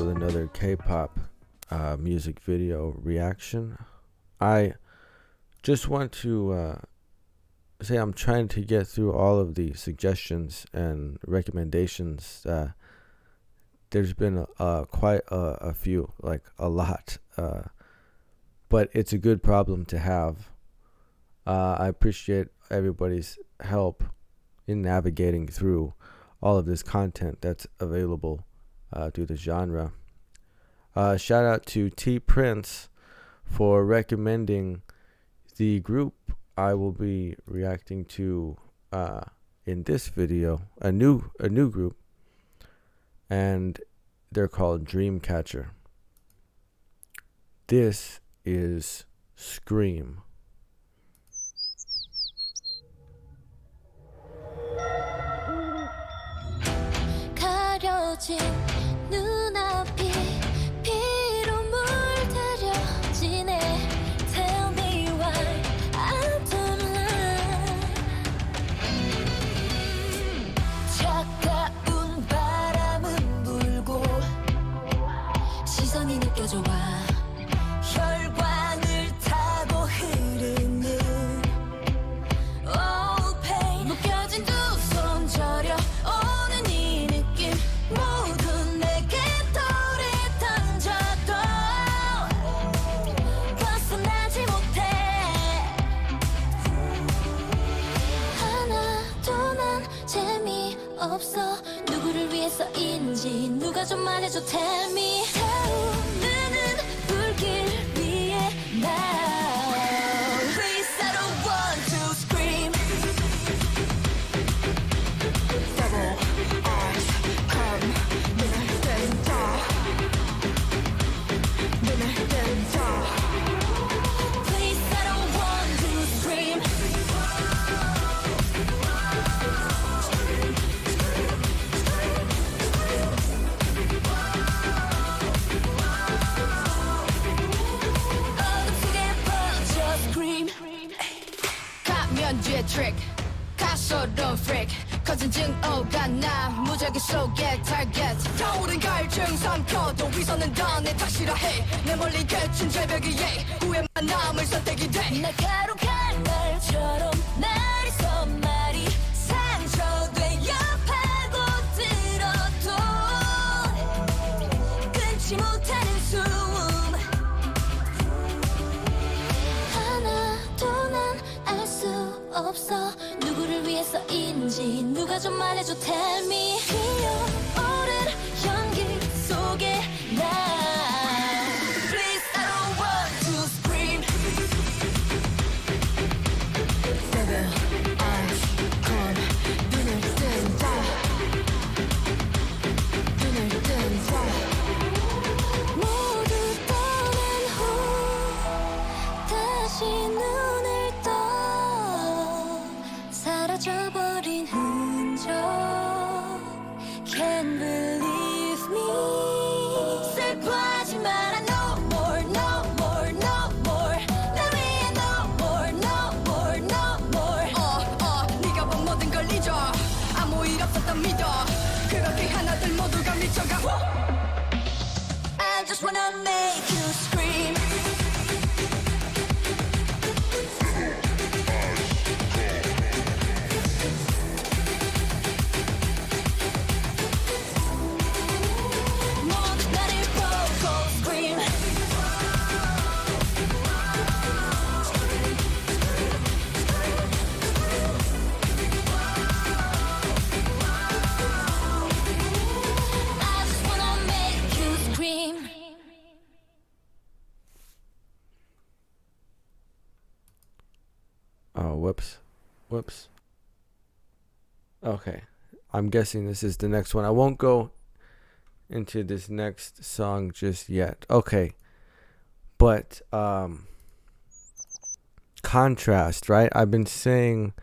with another K-pop music video reaction. I just want to say I'm trying to get through all of the suggestions and recommendations. There's been quite a few, like a lot, but it's a good problem to have. I appreciate everybody's help in navigating through all of this content that's available through the genre. Shout out to T Prince for recommending the group I will be reacting to in this video, a new group, and they're called Dreamcatcher. This is Scream. 가려진 눈앞이 피로 물들여지네. Tell me why I don't lie. 차가운 바람은 불고 시선이 느껴져 와. 혈관을 타고 흐르는 Oh pain. 묶여진 두 손 저려 오는 이 느낌 모두 내게 돌이 던져도 벗어나지 못해. 하나도 난 재미없어. 누구를 위해서인지 누가 좀 말해줘. Tell me. 타오르는 불길 위에 now. Please I don't want to scream. Double eyes come 눈을 뜬다. 눈을 뜬다. Please I don't want to scream. 어둡게 퍼져 scream. 가면뒤에 트릭 가소로운 freak 커진 증오가 나 무작위 속에 target 타오른 갈증 삼켜도 위선은 다 내 탓이라 해내 멀리 그친 절벽 위에 후회만 남을 선택이 돼. 날카로운 칼날처럼 날이 말이 상처되어 파고들어도 끊지 못하는 숨. 하나도 난 알 수 없어. 누구를 위해서인지 누가 좀 말해줘. Tell me. 피어오른 연기 속에 나. Please I don't want to scream. Double eyes come 눈을 뜬다. 눈을 뜬다. 모두 떠난 후 다시 눈을 떠. 사라져버린 흔적. Can't believe me. 슬퍼하지 마라. No more, no more, no more. 날 위해 no more, no more, no more. 네가 본 모든 걸 잊어. 아무 일 없었던 믿어. 그렇게 하나들 모두가 미쳐가. I just wanna make you scream. 모두 나를 보고 scream. I just wanna make you scream. Oh, whoops. Okay, I'm guessing this is the next one. I won't go into this next song just yet. Okay, but contrast, right? I've been saying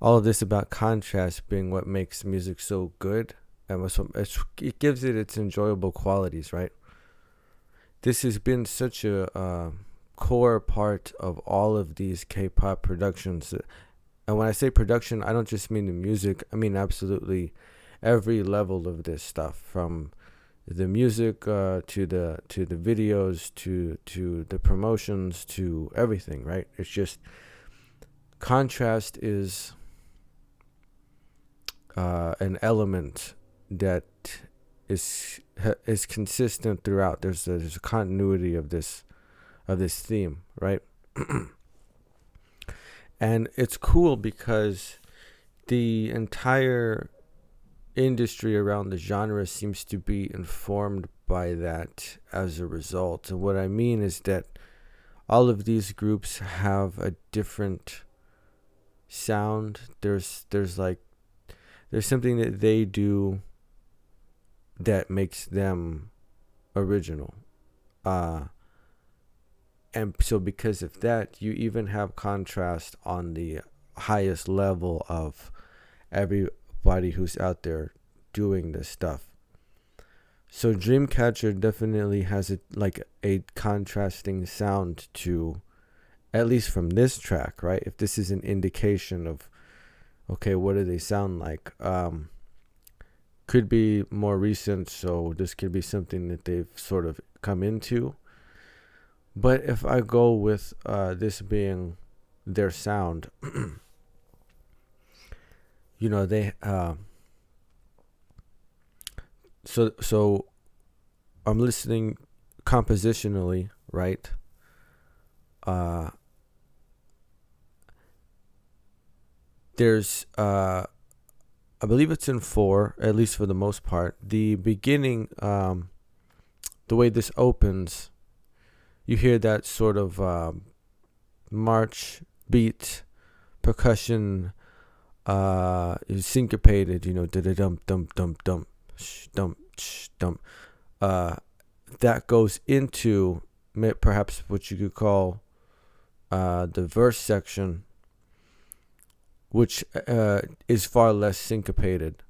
all of this about contrast being what makes music so good, and it gives it its enjoyable qualities, right? This has been such a core part of all of these K-pop productions. And when I say production, I don't just mean the music. I mean absolutely every level of this stuff, from the music, to the videos, to the promotions, to everything, right? It's just contrast is an element that is consistent throughout. There's a continuity of this theme, right? And it's cool because the entire industry around the genre seems to be informed by that as a result. And what I mean is that all of these groups have a different sound. There's something that they do that makes them original. And so because of that, you even have contrast on the highest level of everybody who's out there doing this stuff. So Dreamcatcher definitely has a contrasting sound to, at least from this track, right? If this is an indication of, okay, what do they sound like? Could be more recent, so this could be something that they've sort of come into. But if I go with this being their sound, they so I'm listening compositionally, right? There's I believe it's in 4, at least for the most part. The beginning, the way this opens, you hear that sort of march beat, percussion, is syncopated, da-da-dum, dum, dum, dum, dum, dum. That goes into perhaps what you could call the verse section, which is far less syncopated.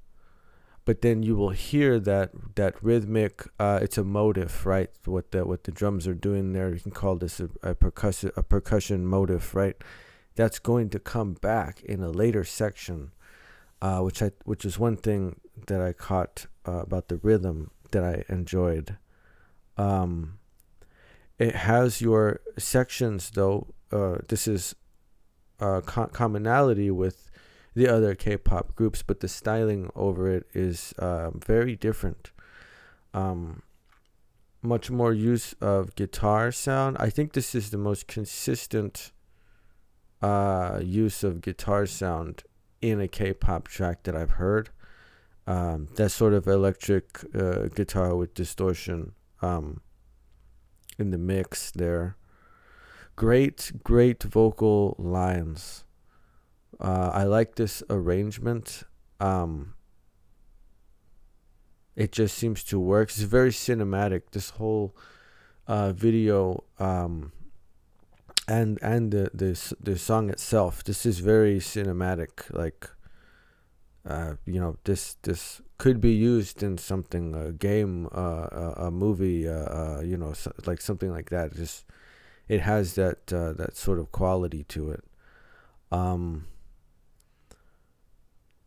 But then you will hear that rhythmic. It's a motive, right? What the drums are doing there. You can call this a percussion motive, right? That's going to come back in a later section, which is one thing that I caught about the rhythm that I enjoyed. It has your sections, though. This is commonality with the other K-pop groups, but the styling over it is very different. Much more use of guitar sound. I think this is the most consistent use of guitar sound in a K-pop track that I've heard. That sort of electric guitar with distortion in the mix there. Great vocal lines. I like this arrangement. It just seems to work. It's very cinematic. This whole video, and the song itself. This is very cinematic. Like, this could be used in something, a game, a movie, like something like that. Just it has that sort of quality to it.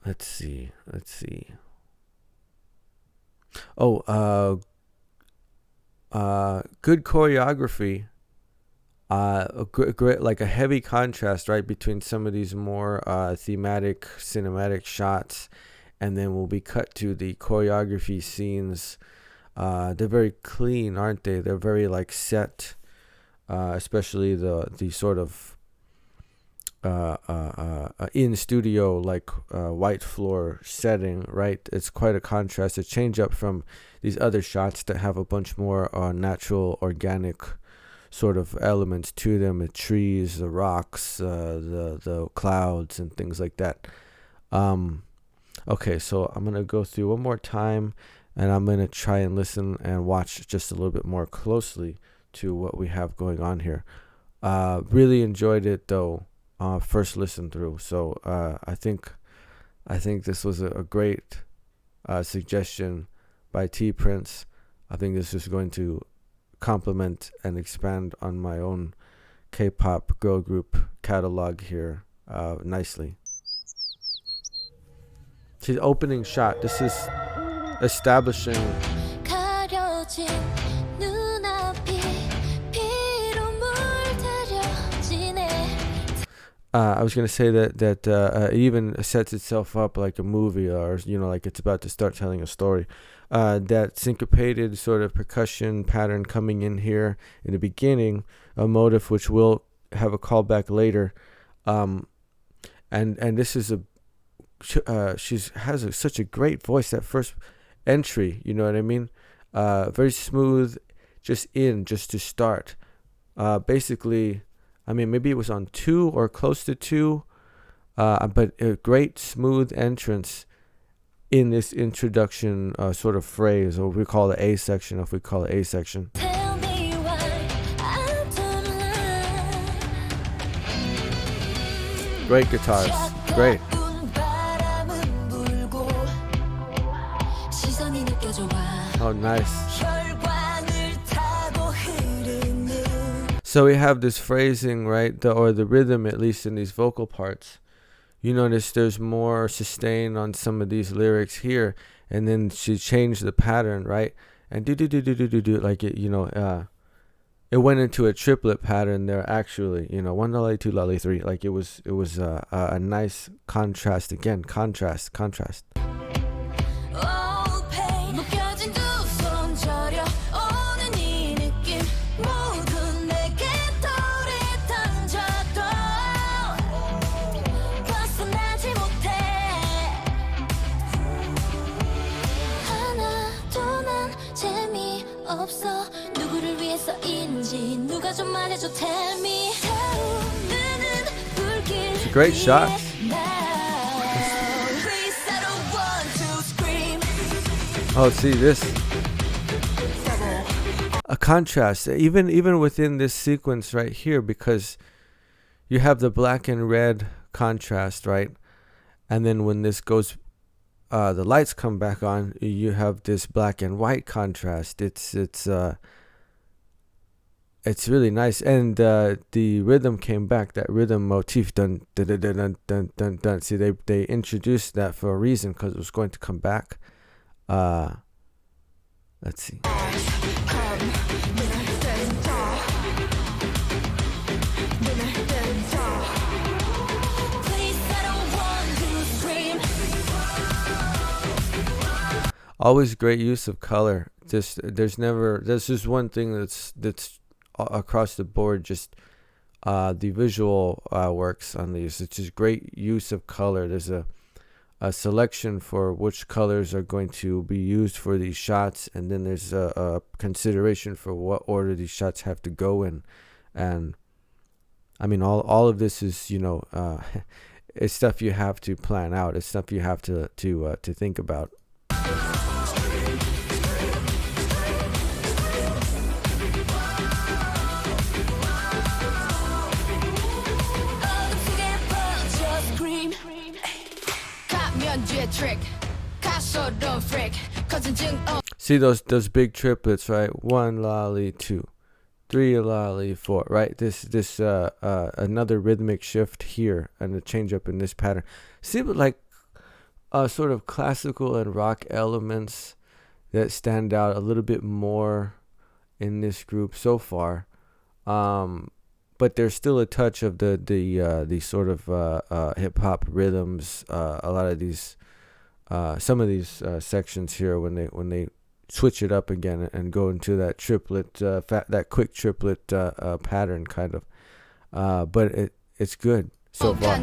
Let's see. Oh, good choreography. A great, like a heavy contrast, right, between some of these more thematic, cinematic shots, and then we'll be cut to the choreography scenes. They're very clean, aren't they? They're very set, especially the sort of in studio white floor setting, right? It's quite a contrast, a change up from these other shots that have a bunch more natural, organic sort of elements to them, the trees, the rocks, the clouds, and things like that. Okay, so I'm gonna go through one more time, and I'm gonna try and listen and watch just a little bit more closely to what we have going on here. Really enjoyed it though. First listen through, so I think this was a great suggestion by T Prince. I think this is going to complement and expand on my own K-pop girl group catalog here nicely. See, the opening shot. This is establishing 펼쳐진 눈앞이 피로 물들여지네. I was gonna say that it even sets itself up like a movie, or like it's about to start telling a story. That syncopated sort of percussion pattern coming in here in the beginning, a motive which will have a callback later, and this is such a great voice. That first entry, you know what I mean? Very smooth, just to start. Basically. I mean, maybe it was on 2 or close to 2, but a great smooth entrance in this introduction sort of phrase, or we call it A section, if we call it A section. Tell me why I don't lie. Great guitars, great. Oh, nice. So we have this phrasing, right, or the rhythm, at least in these vocal parts. You notice there's more sustain on some of these lyrics here, and then she changed the pattern, right? And do like it, it went into a triplet pattern there. Actually, 1 lolly, 2 lolly, 3. Like it was a nice contrast again. Contrast. 없어 누구를 위해서인지 누가 좀 말해줘 tell me. It's a great shot. Oh, see this, a contrast even within this sequence right here, because you have the black and red contrast, right? And then when this goes, the lights come back on, you have this black and white contrast. It's really nice, and the rhythm came back. That rhythm motif, dun dun dun dun dun dun dun. See, they introduced that for a reason, because it was going to come back. Let's see. Always great use of color. There's just one thing that's across the board. Just the visual works on these. It's just great use of color. There's a selection for which colors are going to be used for these shots, and then there's a consideration for what order these shots have to go in. And I mean, all of this is it's stuff you have to plan out. It's stuff you have to think about. See those big triplets, right? 1 lolly, 2, 3 lolly, 4, right? This another rhythmic shift here, and a change up in this pattern. See, but like sort of classical and rock elements that stand out a little bit more in this group so far. But there's still a touch of the sort of hip hop rhythms. A lot of these, some of these sections here, when they switch it up again and go into that triplet, that quick triplet pattern kind of. But it's good so far.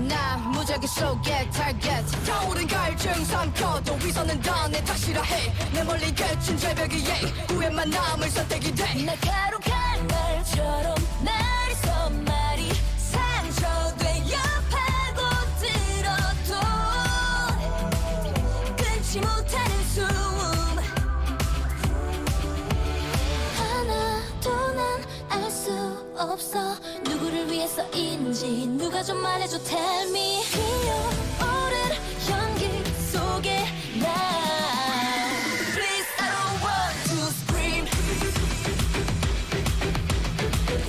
없어 누구를 위해서인지 누가 좀 말해줘 tell me. 피어오른 연기 속에 나 Please I don't want to scream.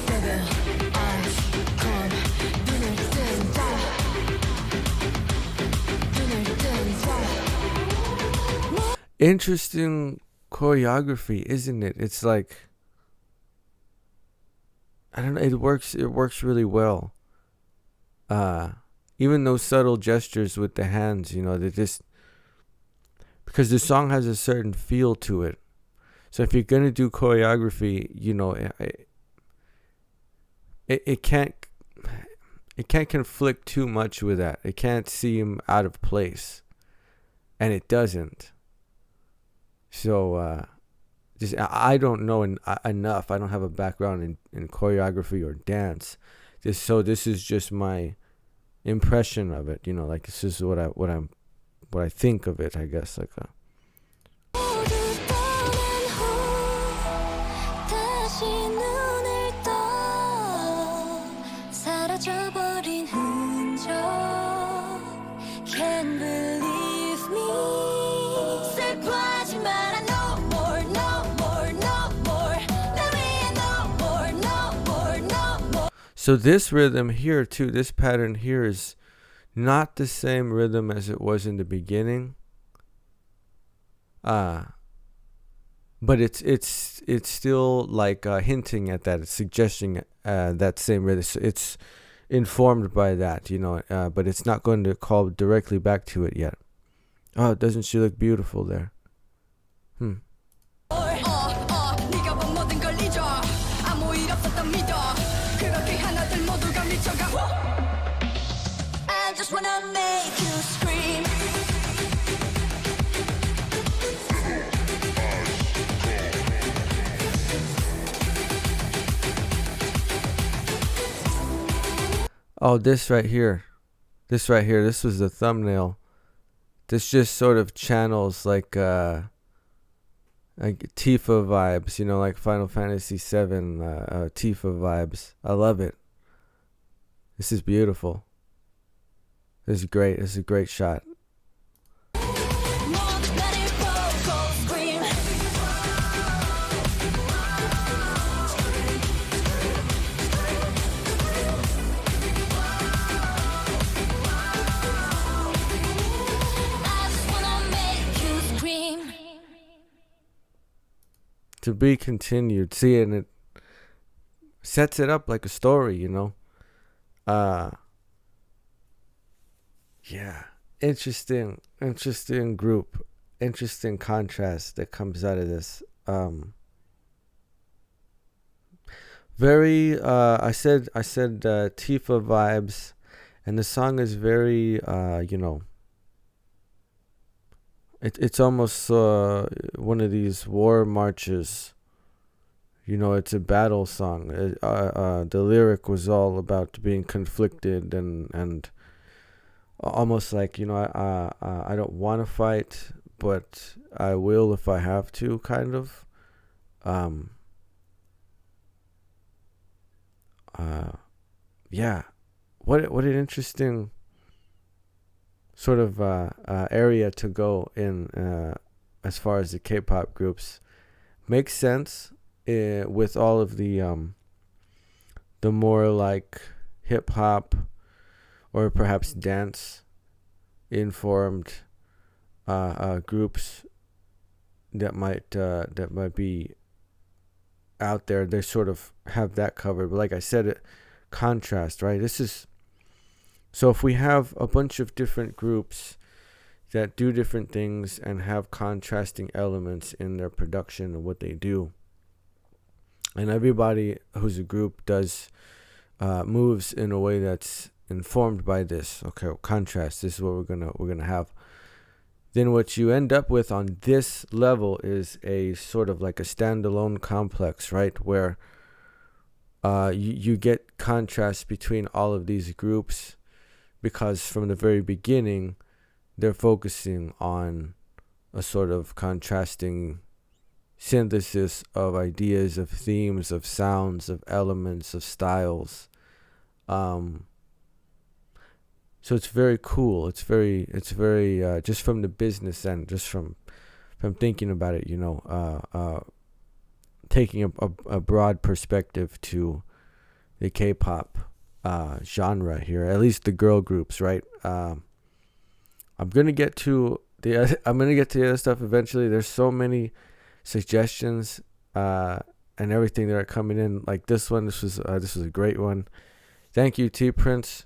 Seven eyes come 눈을 뜬다 눈을 뜬다. Interesting choreography, isn't it? It's like, I don't know, it works really well. Even those subtle gestures with the hands, they just, because the song has a certain feel to it. So if you're going to do choreography, it can't conflict too much with that. It can't seem out of place, and it doesn't. So just, I don't know enough. I don't have a background in choreography or dance. This is just my impression of it. Like, this is what I think of it, I guess. Like a, so this rhythm here too, this pattern here is not the same rhythm as it was in the beginning. But it's still like hinting at that. It's suggesting that same rhythm. It's informed by that, but it's not going to call directly back to it yet. Oh, doesn't she look beautiful there? I just wanna make you scream. Oh, this right here. This was the thumbnail. This just sort of channels like Tifa vibes, like Final Fantasy VII Tifa vibes. I love it. This is beautiful. This is great. This is a great shot. To be continued. See, and it sets it up like a story, Yeah. Interesting group. Interesting contrast that comes out of this. Very I said Tifa vibes, and the song is very it's almost one of these war marches. It's a battle song. The lyric was all about being conflicted and almost like, I don't want to fight, but I will if I have to, kind of. Yeah. What an interesting sort of area to go in as far as the K-pop groups. Makes sense with all of the more like hip hop or perhaps dance informed groups that might be out there. They sort of have that covered. But like I said, contrast, right? So if we have a bunch of different groups that do different things and have contrasting elements in their production and what they do, and everybody who's a group does moves in a way that's informed by this, okay, contrast, this is what we're gonna have, then what you end up with on this level is a sort of like a standalone complex, right, where you get contrast between all of these groups, because from the very beginning they're focusing on a sort of contrasting synthesis of ideas, of themes, of sounds, of elements, of styles. So it's very cool. It's very just from the business end, just from thinking about it, taking a broad perspective to the K-pop genre here, at least the girl groups, right? I'm gonna get to the other stuff eventually. There's so many suggestions and everything that are coming in. Like this one, this was a great one. Thank you, T Prince.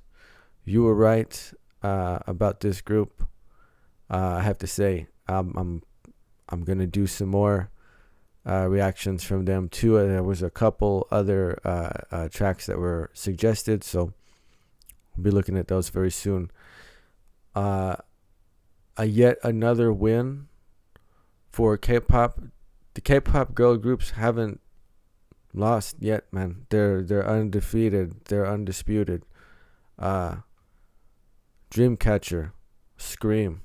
You were right about this group. I have to say, I'm gonna do some more reactions from them too. There was a couple other tracks that were suggested, so we'll be looking at those very soon. Yet another win for K-pop. The K-pop girl groups haven't lost yet, man. They're undefeated. They're undisputed. Dreamcatcher, Scream.